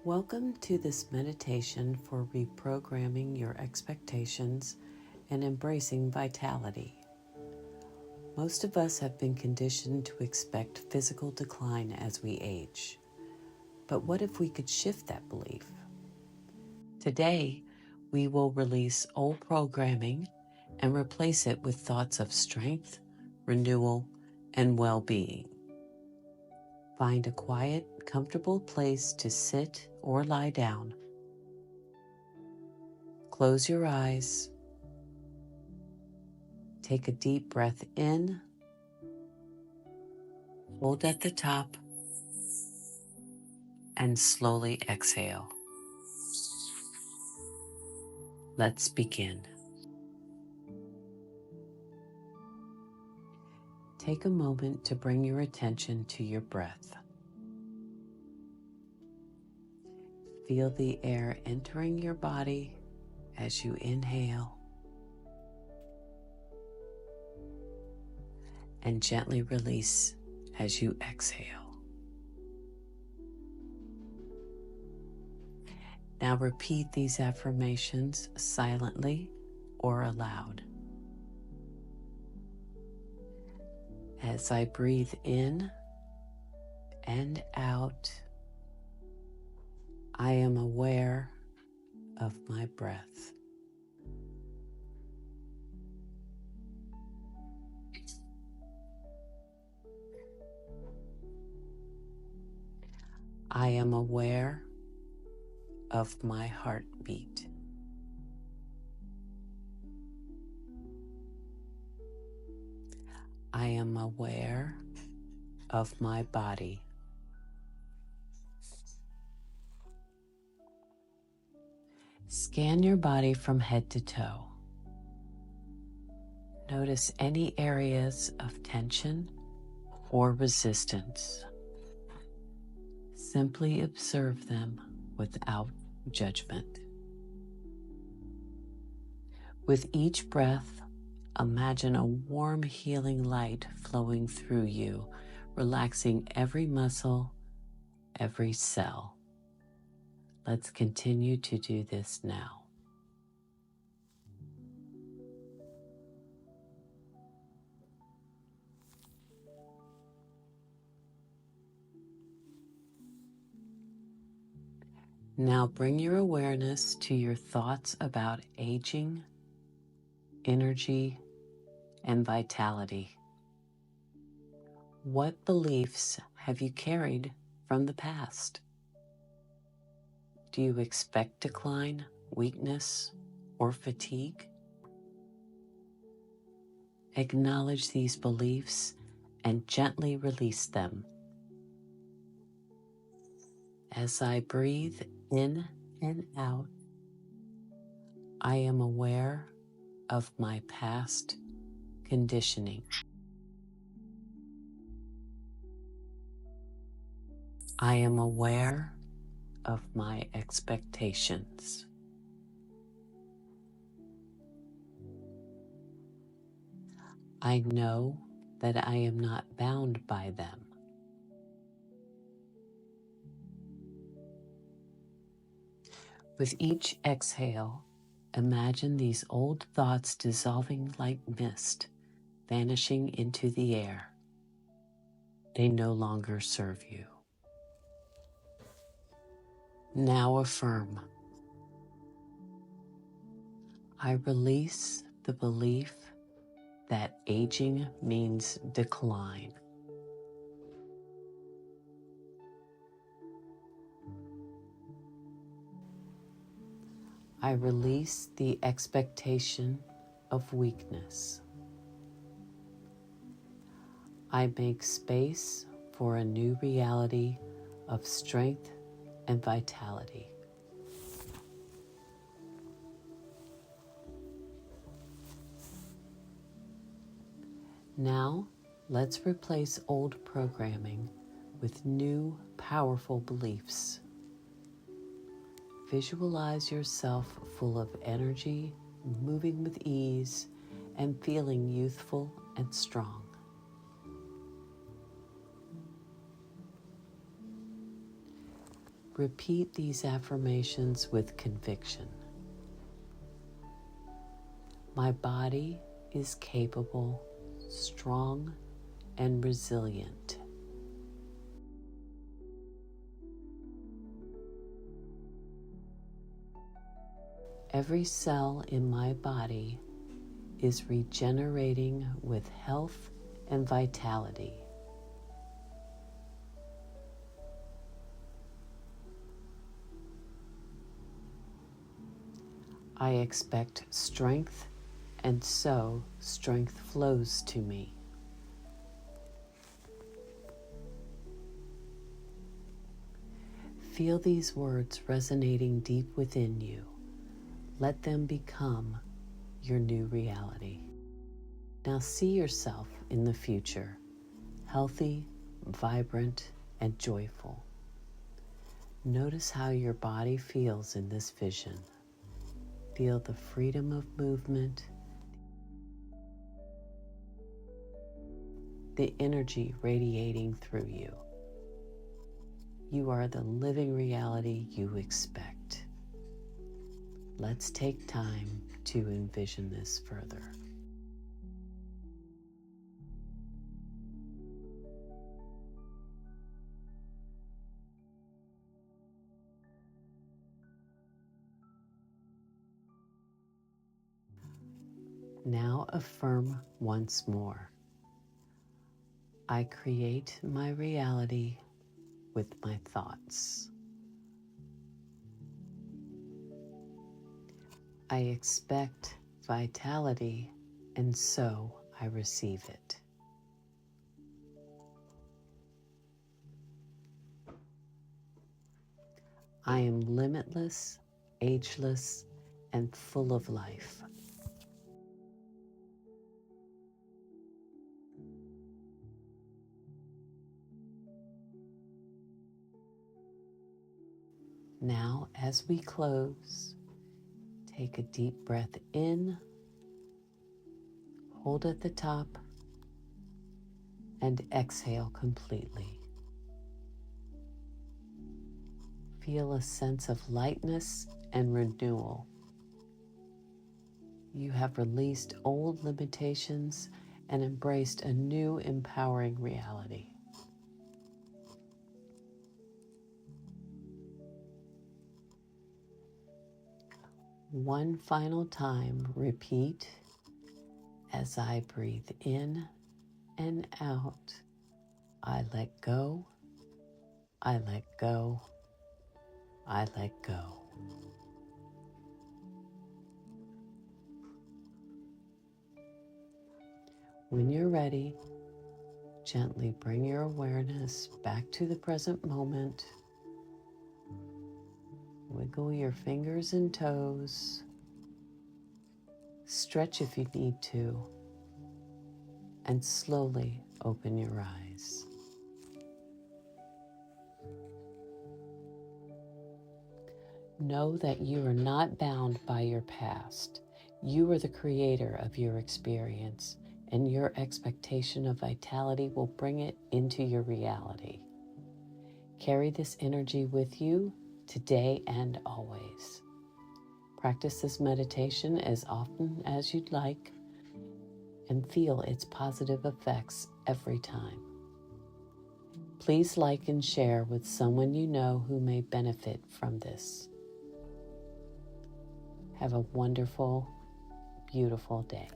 Welcome to this meditation for reprogramming your expectations and embracing vitality. Most of us have been conditioned to expect physical decline as we age. But what if we could shift that belief? Today, we will release old programming and replace it with thoughts of strength, renewal, and well-being. Find a quiet, comfortable place to sit or lie down. Close your eyes. Take a deep breath in. Hold at the top. And slowly exhale. Let's begin. Take a moment to bring your attention to your breath. Feel the air entering your body as you inhale and gently release as you exhale. Now repeat these affirmations silently or aloud. As I breathe in and out, I am aware of my breath. I am aware of my heartbeat. I am aware of my body. Scan your body from head to toe. Notice any areas of tension or resistance. Simply observe them without judgment. With each breath, imagine a warm, healing light flowing through you, relaxing every muscle, every cell. Let's continue to do this now. Now bring your awareness to your thoughts about aging, energy, and vitality. What beliefs have you carried from the past? Do you expect decline, weakness, or fatigue? Acknowledge these beliefs and gently release them. As I breathe in and out, I am aware of my past conditioning. I am aware of my expectations. I know that I am not bound by them. With each exhale, imagine these old thoughts dissolving like mist, vanishing into the air. They no longer serve you. Now affirm. I release the belief that aging means decline. I release the expectation of weakness. I make space for a new reality of strength and vitality. Now, let's replace old programming with new, powerful beliefs. Visualize yourself full of energy, moving with ease, and feeling youthful and strong. Repeat these affirmations with conviction. My body is capable, strong, and resilient. Every cell in my body is regenerating with health and vitality. I expect strength, and so strength flows to me. Feel these words resonating deep within you. Let them become your new reality. Now see yourself in the future, healthy, vibrant, and joyful. Notice how your body feels in this vision. Feel the freedom of movement, the energy radiating through you. You are the living reality you expect. Let's take time to envision this further. Now affirm once more. I create my reality with my thoughts. I expect vitality, and so I receive it. I am limitless, ageless, and full of life. Now, as we close, take a deep breath in, hold at the top, and exhale completely. Feel a sense of lightness and renewal. You have released old limitations and embraced a new empowering reality. One final time, repeat as I breathe in and out. I let go, I let go, I let go. When you're ready, gently bring your awareness back to the present moment. Wiggle your fingers and toes. Stretch if you need to. And slowly open your eyes. Know that you are not bound by your past. You are the creator of your experience, and your expectation of vitality will bring it into your reality. Carry this energy with you today and always. Practice this meditation as often as you'd like and feel its positive effects every time. Please like and share with someone you know who may benefit from this. Have a wonderful, beautiful day.